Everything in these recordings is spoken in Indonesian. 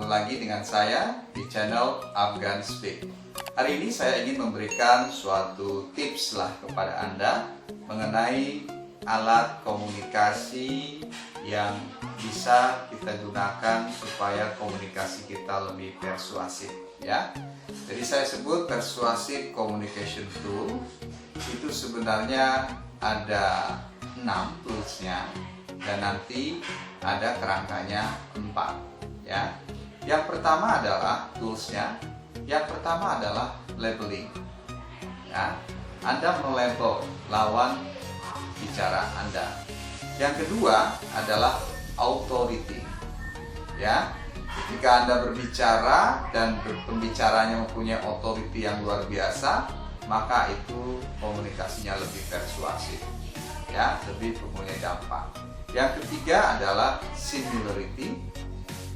Bertemu lagi dengan saya di channel Afghan Speak. Hari ini saya ingin memberikan suatu tips lah kepada Anda mengenai alat komunikasi yang bisa kita gunakan supaya komunikasi kita lebih persuasif, ya. Jadi saya sebut persuasive communication tool. Itu sebenarnya ada 6 toolsnya dan nanti ada kerangkanya 4. Ya, yang pertama adalah toolsnya. Yang pertama adalah labeling. Ya, Anda melabel lawan bicara Anda. Yang kedua adalah authority. Ya, ketika Anda berbicara dan pembicaranya mempunyai authority yang luar biasa, maka itu komunikasinya lebih persuasif. Ya, lebih mempunyai dampak. Yang ketiga adalah similarity.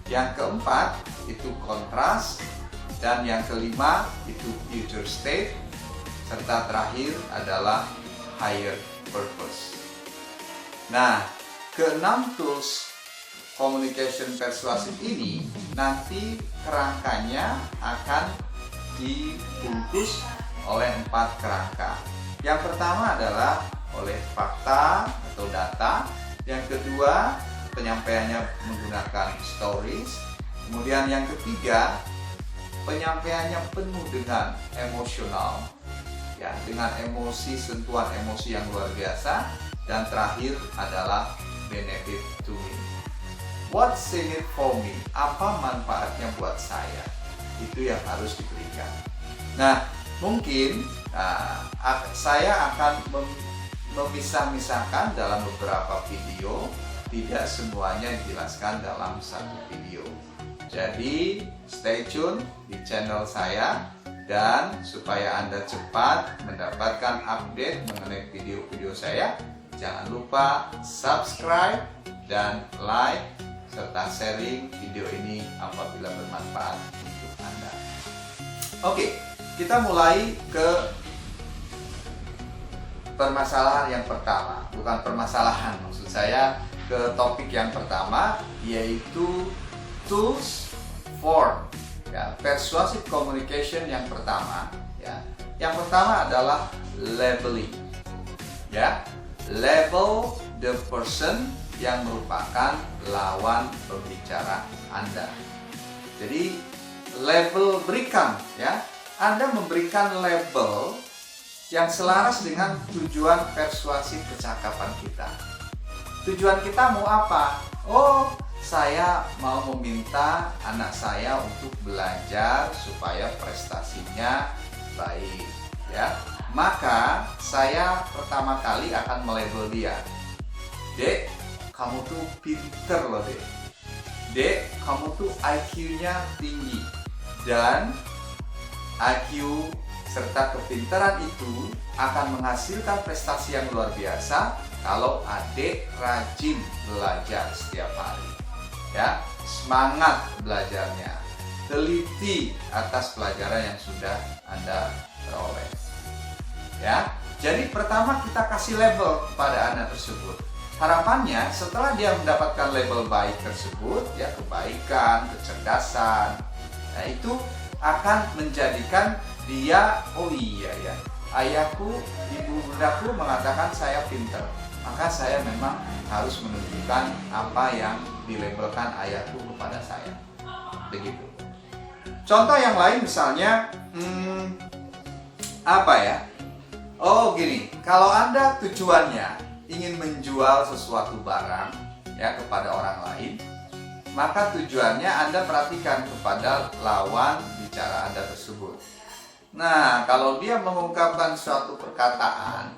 Yang keempat itu kontras, dan yang kelima itu future state, serta terakhir adalah higher purpose. Nah, keenam tools communication persuasive ini nanti kerangkanya akan dibungkus oleh 4 kerangka. Yang pertama adalah oleh fakta atau data. Yang kedua, penyampaiannya menggunakan stories. Kemudian yang ketiga, penyampaiannya penuh dengan emosional, ya, dengan emosi, sentuhan emosi yang luar biasa. Dan terakhir adalah benefit to me. What's in it for me? Apa manfaatnya buat saya? Itu yang harus diberikan. Nah, mungkin saya akan memisah-misahkan dalam beberapa video. Tidak semuanya dijelaskan dalam satu video. Jadi stay tune di channel saya, dan supaya Anda cepat mendapatkan update mengenai video-video saya, jangan lupa subscribe dan like serta sharing video ini apabila bermanfaat untuk Anda. Oke, kita mulai ke permasalahan yang pertama. Bukan permasalahan, maksud saya ke topik yang pertama, yaitu tools for, ya, persuasive communication yang pertama, ya. Yang pertama adalah labeling, ya. Label the person yang merupakan lawan pembicara Anda. Jadi label, berikan, ya, Anda memberikan label yang selaras dengan tujuan persuasif percakapan kita. Tujuan kita mau apa? Oh, saya mau meminta anak saya untuk belajar supaya prestasinya baik, ya. Maka saya pertama kali akan melabel dia. Dek, kamu tuh pinter loh, Dek. Dek, kamu tuh IQ-nya tinggi. Dan IQ serta kepintaran itu akan menghasilkan prestasi yang luar biasa kalau adik rajin belajar setiap hari, ya, semangat belajarnya, teliti atas pelajaran yang sudah Anda peroleh, ya. Jadi pertama kita kasih label kepada anak tersebut. Harapannya setelah dia mendapatkan label baik tersebut, ya, kebaikan, kecerdasan, nah itu akan menjadikan dia, oh iya ya, ayahku, ibu bundaku mengatakan saya pinter, maka saya memang harus menunjukkan apa yang dilabelkan ayahku kepada saya. Begitu. Contoh yang lain misalnya, apa ya? Oh gini, kalau Anda tujuannya ingin menjual sesuatu barang, ya, kepada orang lain, maka tujuannya Anda perhatikan kepada lawan bicara Anda tersebut. Nah, kalau dia mengungkapkan suatu perkataan,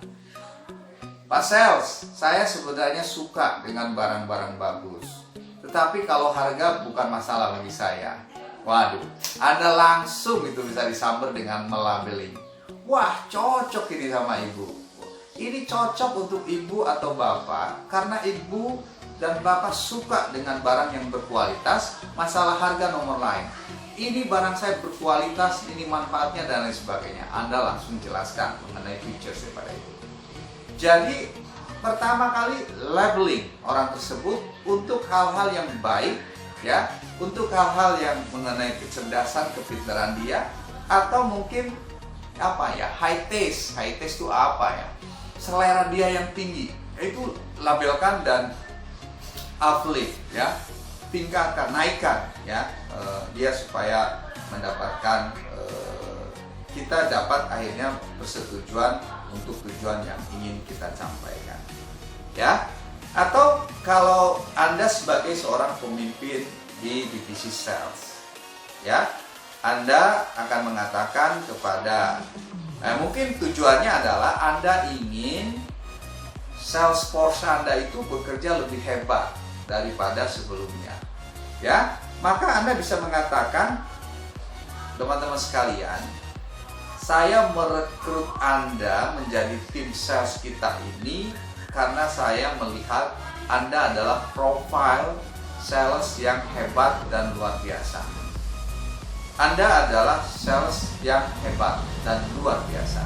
Pak Sales, saya sebenarnya suka dengan barang-barang bagus, tetapi kalau harga bukan masalah bagi saya. Waduh, Anda langsung itu bisa disamber dengan melabeling. Wah, cocok ini sama ibu. Ini cocok untuk ibu atau bapak karena ibu dan bapak suka dengan barang yang berkualitas, masalah harga nomor lain. Ini barang saya berkualitas, ini manfaatnya dan lain sebagainya. Anda langsung jelaskan mengenai features daripada itu. Jadi pertama kali labeling orang tersebut untuk hal-hal yang baik, ya, untuk hal-hal yang mengenai kecerdasan, kepintaran dia, atau mungkin apa ya, high taste itu apa ya, selera dia yang tinggi, itu labelkan dan uplift ya, tingkatkan, naikkan ya, dia supaya mendapatkan kita dapat akhirnya persetujuan untuk tujuan yang ingin kita sampaikan ya. Atau kalau Anda sebagai seorang pemimpin di divisi sales ya, Anda akan mengatakan kepada mungkin tujuannya adalah Anda ingin sales force Anda itu bekerja lebih hebat daripada sebelumnya ya, maka Anda bisa mengatakan, teman-teman sekalian, saya merekrut Anda menjadi tim sales kita ini karena saya melihat Anda adalah profil sales yang hebat dan luar biasa. Anda adalah sales yang hebat dan luar biasa.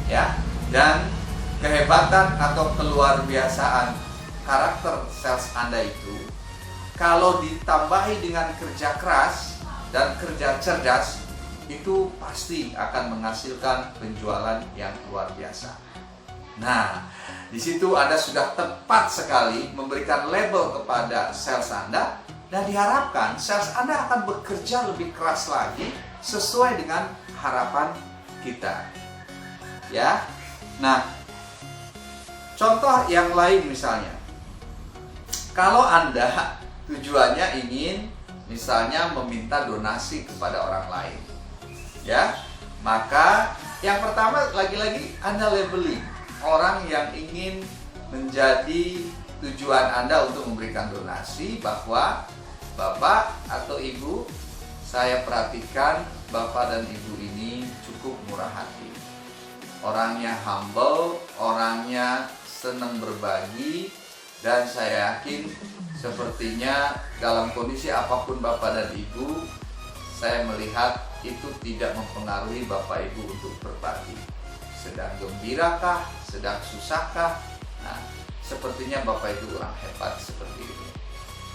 Ya, dan kehebatan atau keluar biasaan karakter sales Anda itu kalau ditambahi dengan kerja keras dan kerja cerdas, itu pasti akan menghasilkan penjualan yang luar biasa. Nah, di situ Anda sudah tepat sekali memberikan label kepada sales Anda, dan diharapkan sales Anda akan bekerja lebih keras lagi sesuai dengan harapan kita. Ya. Nah, contoh yang lain misalnya, kalau Anda tujuannya ingin misalnya meminta donasi kepada orang lain, ya, maka yang pertama lagi-lagi Anda labeling orang yang ingin menjadi tujuan Anda untuk memberikan donasi, bahwa Bapak atau Ibu, saya perhatikan Bapak dan Ibu ini cukup murah hati, orangnya humble, orangnya senang berbagi, dan saya yakin sepertinya dalam kondisi apapun Bapak dan Ibu, saya melihat itu tidak mempengaruhi Bapak Ibu untuk berbagi. Sedang gembirakah, sedang susahkah? Nah, sepertinya Bapak itu orang hebat seperti itu.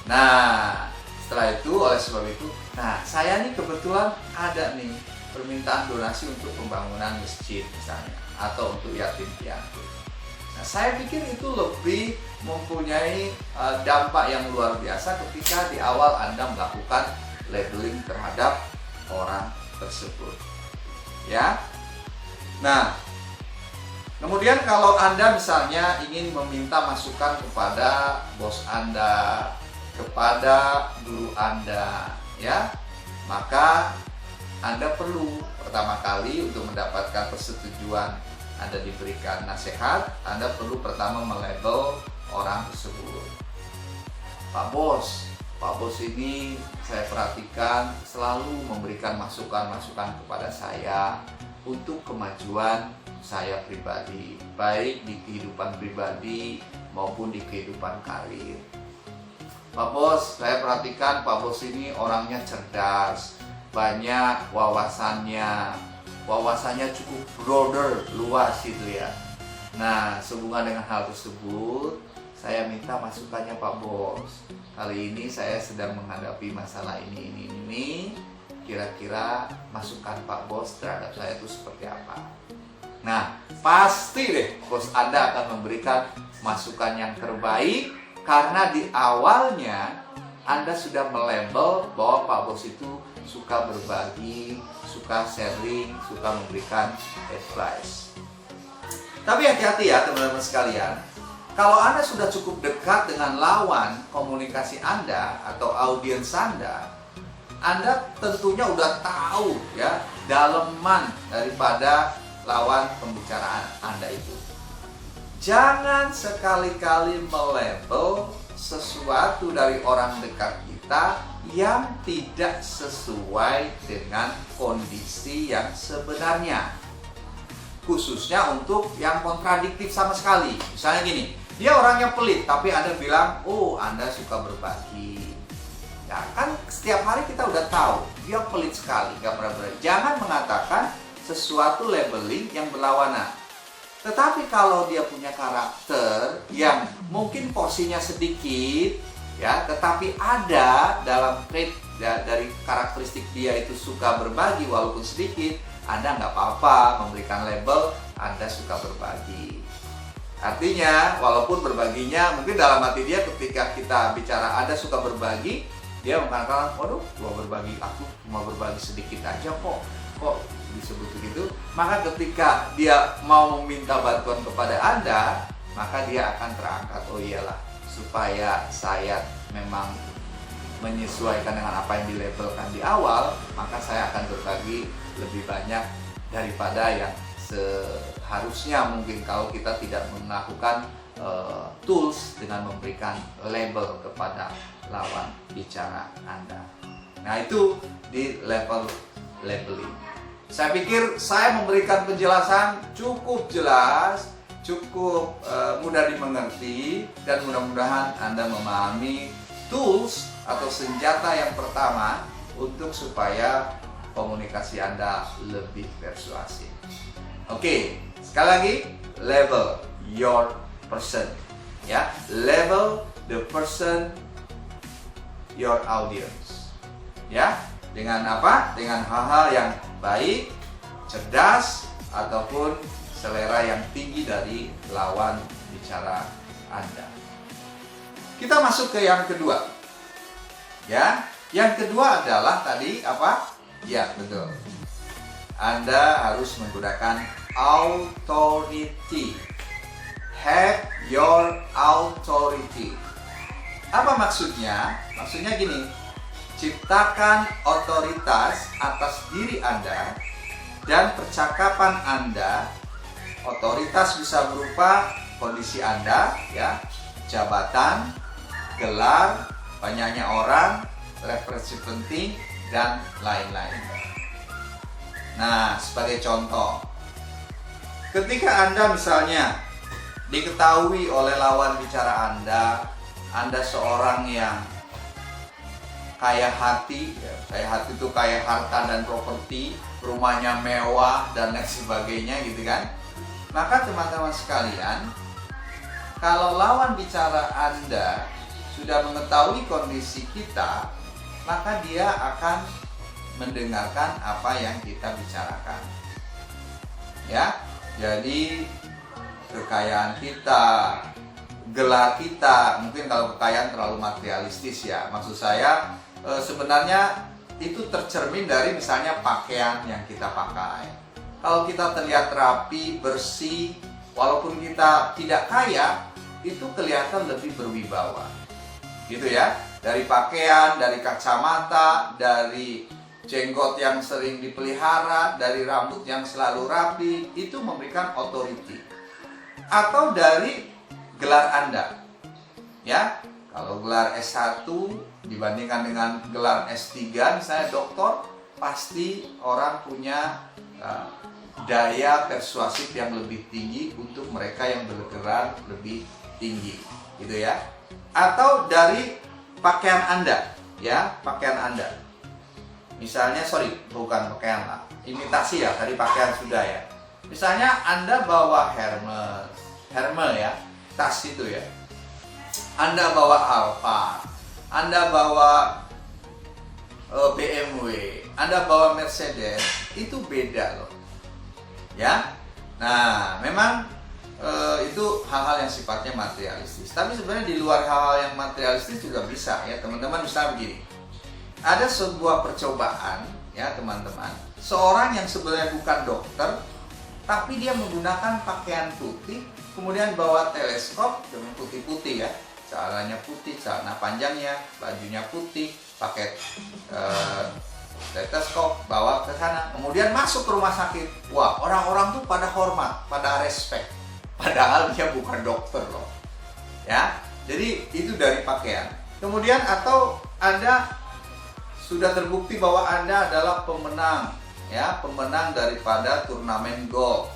Nah, setelah itu, oleh sebab itu, saya nih kebetulan ada nih permintaan donasi untuk pembangunan masjid misalnya, atau untuk yatim piatu. Nah, saya pikir itu lebih mempunyai dampak yang luar biasa ketika di awal Anda melakukan labeling terhadap orang tersebut. Ya. Nah, kemudian kalau Anda misalnya ingin meminta masukan kepada bos Anda, kepada guru Anda, ya, maka Anda perlu pertama kali untuk mendapatkan persetujuan Anda diberikan nasihat, Anda perlu pertama melabel orang tersebut. Pak Bos ini saya perhatikan selalu memberikan masukan-masukan kepada saya untuk kemajuan saya pribadi, baik di kehidupan pribadi maupun di kehidupan karir. Pak Bos, saya perhatikan Pak Bos ini orangnya cerdas, banyak wawasannya cukup broader, luas gitu ya. Nah, sehubungan dengan hal tersebut, saya minta masukannya Pak Bos. Kali ini saya sedang menghadapi masalah ini. Kira-kira masukan Pak Bos terhadap saya itu seperti apa? Nah, pasti deh bos Anda akan memberikan masukan yang terbaik, karena di awalnya Anda sudah melabel bahwa Pak Bos itu suka berbagi, suka sharing, suka memberikan advice. Tapi hati-hati ya teman-teman sekalian, kalau Anda sudah cukup dekat dengan lawan komunikasi Anda atau audiens Anda tentunya udah tahu ya daleman daripada lawan pembicaraan Anda itu. Jangan sekali-kali melabel sesuatu dari orang dekat kita yang tidak sesuai dengan kondisi yang sebenarnya. Khususnya untuk yang kontradiktif sama sekali. Misalnya gini, dia orangnya pelit, tapi Anda bilang, oh Anda suka berbagi. Ya kan setiap hari kita udah tahu, dia pelit sekali, gak pernah berbagi. Jangan mengatakan sesuatu labeling yang berlawanan. Tetapi kalau dia punya karakter yang mungkin porsinya sedikit, ya, tetapi ada dalam trait ya, dari karakteristik dia itu suka berbagi walaupun sedikit, Anda nggak apa-apa memberikan label Anda suka berbagi. Artinya walaupun berbaginya mungkin dalam hati dia ketika kita bicara Anda suka berbagi, dia mengatakan, waduh, aku cuma berbagi sedikit aja kok disebut begitu. Maka ketika dia mau meminta bantuan kepada Anda, maka dia akan terangkat, oh iyalah, supaya saya memang menyesuaikan dengan apa yang dilabelkan di awal, maka saya akan berbagi lebih banyak daripada yang seharusnya mungkin kalau kita tidak melakukan tools dengan memberikan label kepada lawan bicara Anda. Nah, itu di level labeling. Saya pikir saya memberikan penjelasan cukup jelas, cukup mudah dimengerti, dan mudah-mudahan Anda memahami tools atau senjata yang pertama untuk supaya komunikasi Anda lebih persuasif. Oke, sekali lagi, label your person, ya, label the person, your audience, ya, dengan apa? Dengan hal-hal yang baik, cerdas, ataupun selera yang tinggi dari lawan bicara Anda. Kita masuk ke yang kedua, ya. Yang kedua adalah tadi apa? Ya, betul. Anda harus menggunakan authority. Have your authority. Apa maksudnya? Maksudnya gini, ciptakan otoritas atas diri Anda dan percakapan Anda. Otoritas bisa berupa kondisi Anda, ya, jabatan, gelar, banyaknya orang, referensi penting, dan lain-lain. Nah, sebagai contoh, ketika Anda misalnya diketahui oleh lawan bicara Anda seorang yang kaya hati, ya, kaya hati itu kaya harta dan properti, rumahnya mewah dan lain sebagainya gitu kan. Maka teman-teman sekalian, kalau lawan bicara Anda sudah mengetahui kondisi kita, maka dia akan mendengarkan apa yang kita bicarakan. Ya, jadi kekayaan kita, gelar kita, mungkin kalau kekayaan terlalu materialistis ya. Maksud saya sebenarnya itu tercermin dari misalnya pakaian yang kita pakai. Kalau kita terlihat rapi, bersih, walaupun kita tidak kaya, itu kelihatan lebih berwibawa. Gitu ya. Dari pakaian, dari kacamata, dari jenggot yang sering dipelihara, dari rambut yang selalu rapi, itu memberikan authority. Atau dari gelar Anda. Ya, kalau gelar S1 dibandingkan dengan gelar S3, misalnya doktor, pasti orang punya daya persuasif yang lebih tinggi untuk mereka yang bergelar lebih tinggi, gitu ya. Atau dari pakaian Anda, ya, pakaian Anda. Misalnya, bukan pakaian lah, imitasi ya, tadi pakaian sudah ya. Misalnya Anda bawa Hermes ya, tas itu ya. Anda bawa Alfa, Anda bawa BMW, Anda bawa Mercedes, itu beda loh. Ya. Nah, memang itu hal-hal yang sifatnya materialistis. Tapi sebenarnya di luar hal-hal yang materialistis juga bisa ya, teman-teman. Misalnya begini. Ada sebuah percobaan ya, teman-teman. Seorang yang sebenarnya bukan dokter, tapi dia menggunakan pakaian putih, kemudian bawa teleskop dengan putih-putih ya. Celananya putih, celana panjangnya, bajunya putih, pakai stetoskop, bawa ke sana, kemudian masuk ke rumah sakit. Wah, orang-orang tuh pada hormat, pada respect, padahal dia bukan dokter loh. Ya, jadi itu dari pakaian. Kemudian atau Anda sudah terbukti bahwa Anda adalah pemenang, ya, pemenang daripada turnamen golf.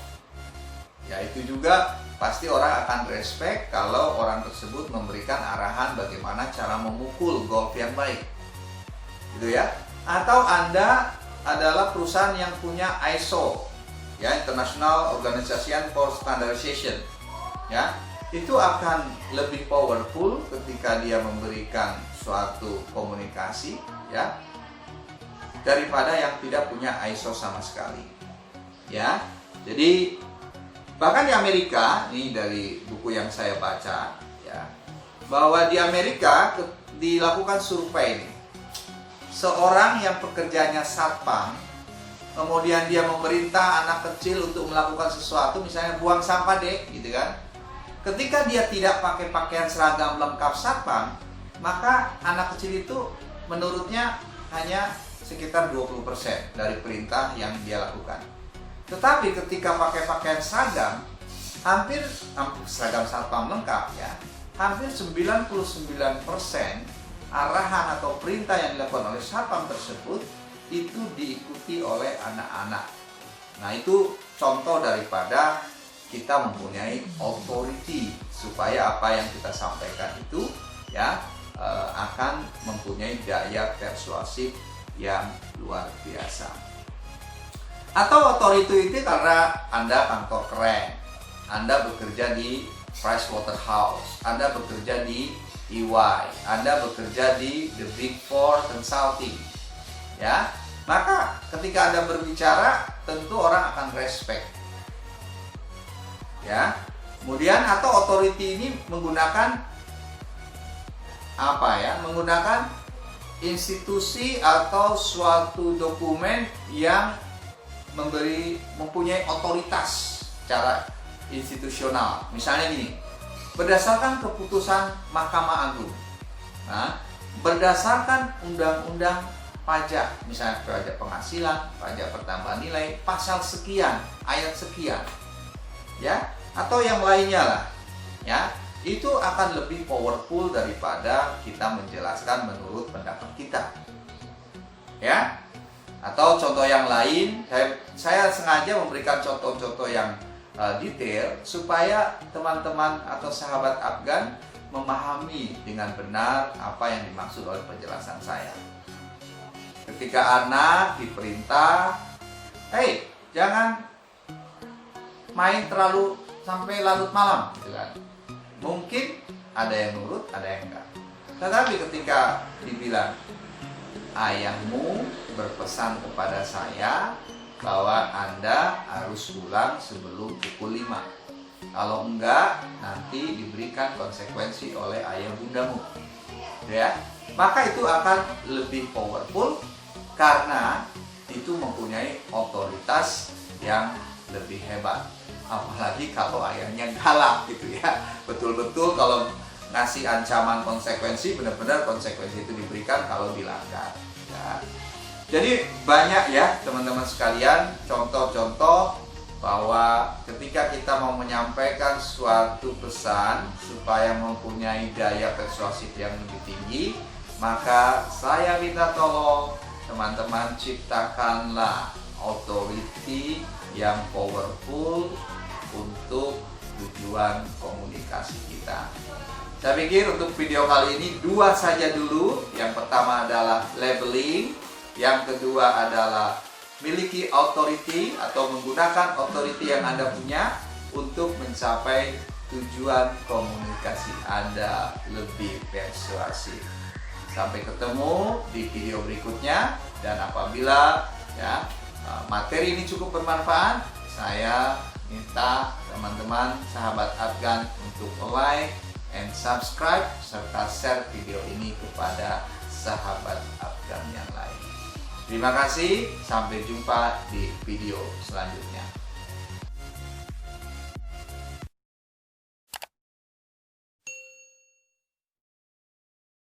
Ya, itu juga pasti orang akan respect kalau orang tersebut memberikan arahan bagaimana cara memukul golf yang baik. Gitu ya. Atau Anda adalah perusahaan yang punya ISO, ya, International Organization for Standardization, ya. itu akan lebih powerful ketika dia memberikan suatu komunikasi, ya, daripada yang tidak punya ISO sama sekali, ya. Jadi bahkan di Amerika, ini dari buku yang saya baca, ya, bahwa di Amerika dilakukan survei nih. Seorang yang pekerjaannya satpam, kemudian dia memerintah anak kecil untuk melakukan sesuatu, misalnya buang sampah deh, gitu kan. Ketika dia tidak pakai pakaian seragam lengkap satpam, maka anak kecil itu menurutnya hanya sekitar 20% dari perintah yang dia lakukan. Tetapi ketika pakai pakaian seragam, hampir seragam satpam lengkap, ya, hampir 99% arahan atau perintah yang dilakukan oleh satpam tersebut itu diikuti oleh anak-anak. Nah, itu contoh daripada kita mempunyai authority, supaya apa yang kita sampaikan itu, ya, akan mempunyai daya persuasif yang luar biasa. Atau authority itu karena Anda kantor keren, Anda bekerja di Pricewaterhouse, Anda bekerja di EY, Anda bekerja di The Big Four Consulting, ya, maka ketika Anda berbicara tentu orang akan respect, ya. Kemudian atau authority ini menggunakan apa, ya, menggunakan institusi atau suatu dokumen yang mempunyai otoritas secara institusional. Misalnya gini, berdasarkan keputusan Mahkamah Agung, nah, berdasarkan undang-undang pajak, misalnya pajak penghasilan, pajak pertambahan nilai, pasal sekian, ayat sekian, ya, atau yang lainnya lah, ya, itu akan lebih powerful daripada kita menjelaskan menurut pendapat kita, ya. Atau contoh yang lain, saya sengaja memberikan contoh-contoh yang detail supaya teman-teman atau sahabat Afgan memahami dengan benar apa yang dimaksud oleh penjelasan saya. Ketika anak diperintah, "Hei, jangan main terlalu sampai larut malam," gitu kan. Mungkin ada yang nurut, ada yang enggak. Tetapi ketika dibilang, "Ayahmu berpesan kepada saya bahwa Anda harus pulang sebelum pukul 5. Kalau enggak, nanti diberikan konsekuensi oleh ayah bundamu," ya, maka itu akan lebih powerful karena itu mempunyai otoritas yang lebih hebat. Apalagi kalau ayahnya galak, gitu ya. Betul-betul kalau ngasih ancaman konsekuensi, benar-benar konsekuensi itu diberikan kalau dilanggar, ya. Jadi banyak, ya, teman-teman sekalian, contoh-contoh bahwa ketika kita mau menyampaikan suatu pesan supaya mempunyai daya persuasif yang lebih tinggi, maka saya minta tolong teman-teman ciptakanlah authority yang powerful untuk tujuan komunikasi kita. Saya pikir untuk video kali ini 2 saja dulu. Yang pertama adalah labeling, yang kedua adalah miliki authority atau menggunakan authority yang Anda punya untuk mencapai tujuan komunikasi Anda lebih persuasif. Sampai ketemu di video berikutnya, dan apabila, ya, materi ini cukup bermanfaat, saya minta teman-teman sahabat Afgan untuk like and subscribe serta share video ini kepada sahabat Afgan yang lain. Terima kasih, sampai jumpa di video selanjutnya.